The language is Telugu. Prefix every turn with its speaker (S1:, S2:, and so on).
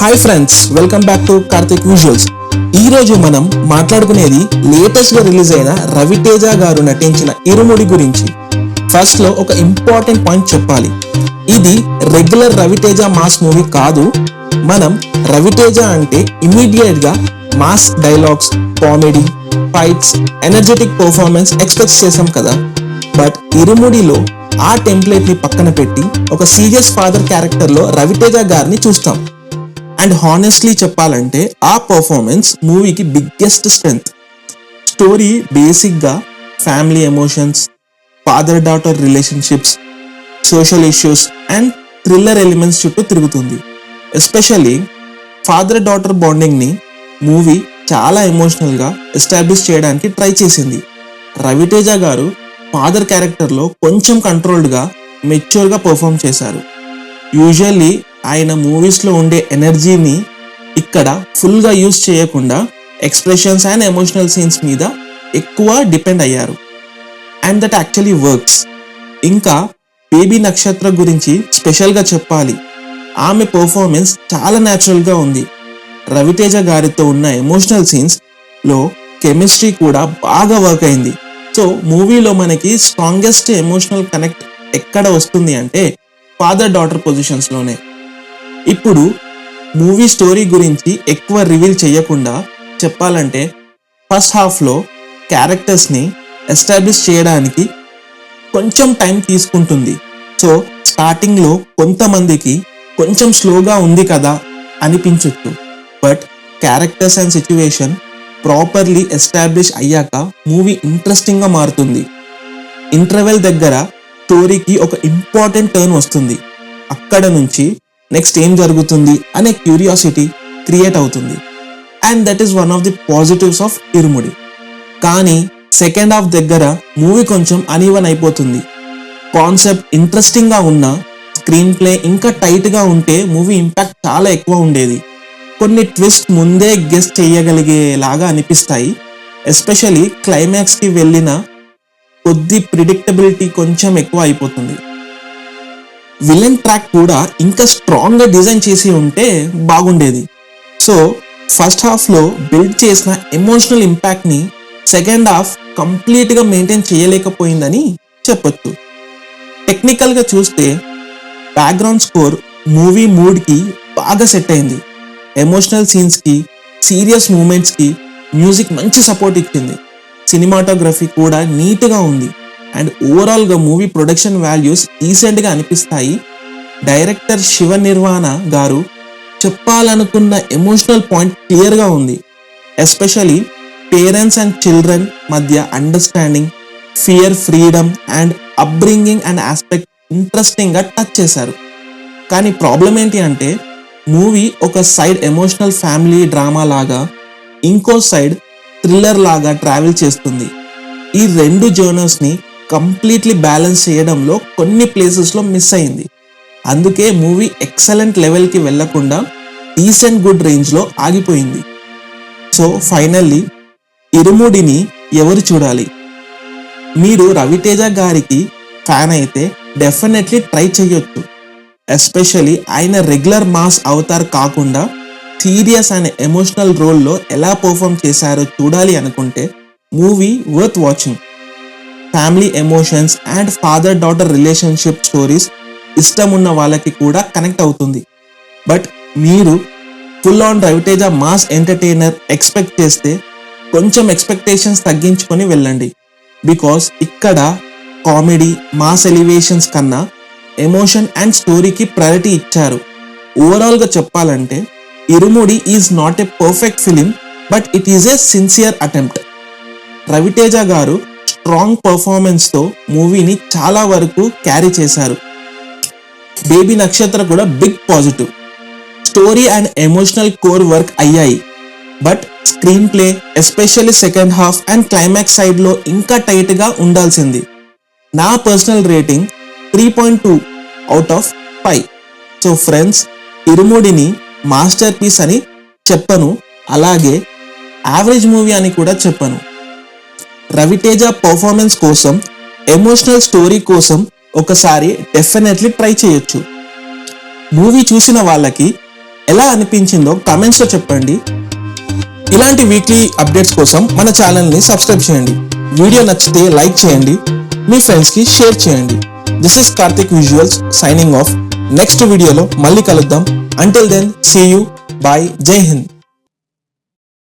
S1: Hi friends, welcome back to Karthik visuals. ఈ రోజు మనం మాట్లాడుకునేది లేటెస్ట్ గా రిలీజ్ అయిన రవితేజ గారు నటించిన ఇరుముడి గురించి. ఫస్ట్ లో ఒక ఇంపార్టెంట్ పాయింట్ చెప్పాలి. ఇది రెగ్యులర్ రవితేజ మాస్ మూవీ కాదు. మనం రవితేజ అంటే ఇమీడియట్ గా mass dialogues, comedy, fights, energetic performance expect చేసాం కదా. బట్ ఇరుముడిలో ఆ టెంప్లెట్ ని పక్కన పెట్టి ఒక సీరియస్ ఫాదర్ క్యారెక్టర్ లో రవితేజ గారిని చూస్తాం. అండ్ హానెస్ట్లీ చెప్పాలంటే ఆ పర్ఫార్మెన్స్ మూవీకి బిగ్గెస్ట్ స్ట్రెంగ్త్. స్టోరీ బేసిక్ గా family emotions, father daughter relationships, social issues and thriller elements చుట్టూ తిరుగుతుంది. ఎస్పెషల్లీ ఫాదర్ డాటర్ బాండింగ్ ని మూవీ చాలా ఎమోషనల్ గా ఎస్టాబ్లిష్ చేయడానికి ట్రై చేసింది. రవితేజ గారు ఫాదర్ క్యారెక్టర్ లో కొంచెం కంట్రోల్డ్ గా, మెచ్యూర్ గా పర్ఫామ్ చేశారు. యూజువల్లీ ఆయన మూవీస్ లో ఉండే ఎనర్జీని ఇక్కడ ఫుల్ గా యూజ్ చేయకుండా ఎక్స్ప్రెషన్స్ అండ్ ఎమోషనల్ సీన్స్ మీద ఎక్కువ డిపెండ్ అయ్యారు. And that actually works. ఇంకా బేబీ నక్షత్ర గురించి స్పెషల్ గా చెప్పాలి. ఆమె పర్ఫార్మెన్స్ చాలా న్యాచురల్ గా ఉంది. రవితేజ గారితో ఉన్న ఎమోషనల్ సీన్స్ లో కెమిస్ట్రీ కూడా బాగా వర్క్ అయింది. సో మూవీలో మనకి స్ట్రాంగెస్ట్ ఎమోషనల్ కనెక్ట్ ఎక్కడ వస్తుంది అంటే ఫాదర్ డాటర్ పొజిషన్స్ లోనే. ఇప్పుడు మూవీ స్టోరీ గురించి ఎక్కువ రివీల్ చేయకుండా చెప్పాలంటే ఫస్ట్ హాఫ్ లో క్యారెక్టర్స్ ని ఎస్టాబ్లిష్ చేయడానికి కొంచెం టైం తీసుకుంటుంది. సో స్టార్టింగ్ లో కొంతమందికి కొంచెం స్లోగా ఉంది కదా అనిపించొచ్చు. But characters and situation properly establish అయ్యాక మూవీ ఇంట్రెస్టింగ్ గా మారుతుంది. ఇంటర్వెల్ దగ్గర స్టోరీకి ఒక ఇంపార్టెంట్ టర్న్ వస్తుంది. అక్కడ నుంచి నెక్స్ట్ ఏం జరుగుతుంది అనే క్యూరియాసిటీ క్రియేట్ అవుతుంది. And that is one of the positives of Irumudi. కానీ సెకండ్ హాఫ్ దగ్గర మూవీ కొంచెం అనీవన్ అయిపోతుంది. కాన్సెప్ట్ ఇంట్రెస్టింగ్ గా ఉన్నా స్క్రీన్ ప్లే ఇంకా టైట్ గా ఉంటే మూవీ ఇంపాక్ట్ చాలా ఎక్కువ ఉండేది. కొన్ని ట్విస్ట్ ముందే గెస్ చేయగలిగేలాగా అనిపిస్తాయి. ఎస్పెషలీ క్లైమాక్స్ కి వెళ్ళిన కొద్ది ప్రిడిక్టబిలిటీ కొంచెం ఎక్కువ అయిపోతుంది. విలన్ ట్రాక్ కూడా ఇంకా స్ట్రాంగ్ గా డిజైన్ చేసి ఉంటే బాగుండేది. సో ఫస్ట్ హాఫ్ లో బిల్డ్ చేసిన ఎమోషనల్ ఇంపాక్ట్ ని సెకండ్ హాఫ్ కంప్లీట్ గా మెయింటైన్ చేయలేకపోయిందని చెప్పొచ్చు. టెక్నికల్ గా చూస్తే బ్యాక్గ్రౌండ్ స్కోర్ మూవీ మూడ్ కి బాగా సెట్ అయింది. ఎమోషనల్ సీన్స్ కి, సీరియస్ మూమెంట్స్ కి మ్యూజిక్ మంచి సపోర్ట్ ఇచ్చింది. సినిమాటోగ్రఫీ కూడా నీట్ గా ఉంది. అండ్ ఓవరాల్ గా మూవీ ప్రొడక్షన్ వాల్యూస్ డీసెంట్ గా అనిపిస్తాయి. డైరెక్టర్ శివ నిర్వాణ గారు చెప్పాలనుకున్న ఎమోషనల్ పాయింట్ క్లియర్ గా ఉంది. ఎస్పెషలీ పేరెంట్స్ అండ్ చిల్డ్రన్ మధ్య understanding, fear, freedom and upbringing and aspect interesting గా టచ్ చేశారు. కానీ ప్రాబ్లం ఏంటి అంటే మూవీ ఒక సైడ్ ఎమోషనల్ ఫ్యామిలీ డ్రామా లాగా, ఇంకో సైడ్ థ్రిల్లర్ లాగా ట్రావెల్ చేస్తుంది. ఈ రెండు జర్నర్స్ ని కంప్లీట్లీ బ్యాలెన్స్ చేయడంలో కొన్ని ప్లేసెస్ లో మిస్ అయింది. అందుకే మూవీ ఎక్సలెంట్ లెవెల్ కి వెళ్లకుండా డీసెంట్ గుడ్ రేంజ్ లో ఆగిపోయింది. సో ఫైనల్లీ ఇరుముడిని ఎవరు చూడాలి? మీరు రవితేజ గారికి ఫ్యాన్ అయితే డెఫినెట్లీ ట్రై చేయొచ్చు. ఎస్పెషలీ ఆయన రెగ్యులర్ మాస్ అవతార్ కాకుండా సీరియస్ అండ్ ఎమోషనల్ రోల్లో ఎలా పర్ఫామ్ చేశారో చూడాలి అనుకుంటే movie worth watching. Family emotions and father daughter relationship stories ఇష్టం ఉన్న వాళ్ళకి కూడా కనెక్ట్ అవుతుంది. బట్ మీరు full on Ravi Teja mass entertainer expect చేస్తే కొంచెం ఎక్స్పెక్టేషన్స్ తగ్గించుకొని వెళ్ళండి. బికాస్ ఇక్కడ కామెడీ, మాస్ ఎలివేషన్స్ కన్నా ఎమోషన్ అండ్ స్టోరీకి ప్రయారిటీ ఇచ్చారు. ఓవరాల్ గా చెప్పాలంటే Irumudi is not a perfect film, but it is a sincere attempt. Ravi Teja garu strong performance తో మూవీని చాలా వరకు క్యారీ చేశారు. బేబీ నక్షత్ర కూడా big positive. Story and emotional core work అయ్యాయి. But screenplay, especially second half and climax side లో ఇంకా టైట్ గా ఉండాల్సింది. నా personal rating 3.2 out of 5. So friends, ఇరుముడిని మాస్టర్ పీస్ అని చెప్పను, అలాగే యావరేజ్ మూవీ అని కూడా చెప్పను. రవితేజ పర్ఫార్మెన్స్ కోసం, ఎమోషనల్ స్టోరీ కోసం ఒకసారి డెఫినెట్లీ ట్రై చేయొచ్చు. మూవీ చూసిన వాళ్ళకి ఎలా అనిపించిందో కామెంట్స్లో చెప్పండి. ఇలాంటి వీక్లీ అప్డేట్స్ కోసం మన ఛానల్ని సబ్స్క్రైబ్ చేయండి. వీడియో నచ్చితే లైక్ చేయండి, మీ ఫ్రెండ్స్కి షేర్ చేయండి. This is Karthik visuals signing off. Next వీడియోలో మళ్ళీ కలుద్దాం. Until then see you. Bye. జై హింద్.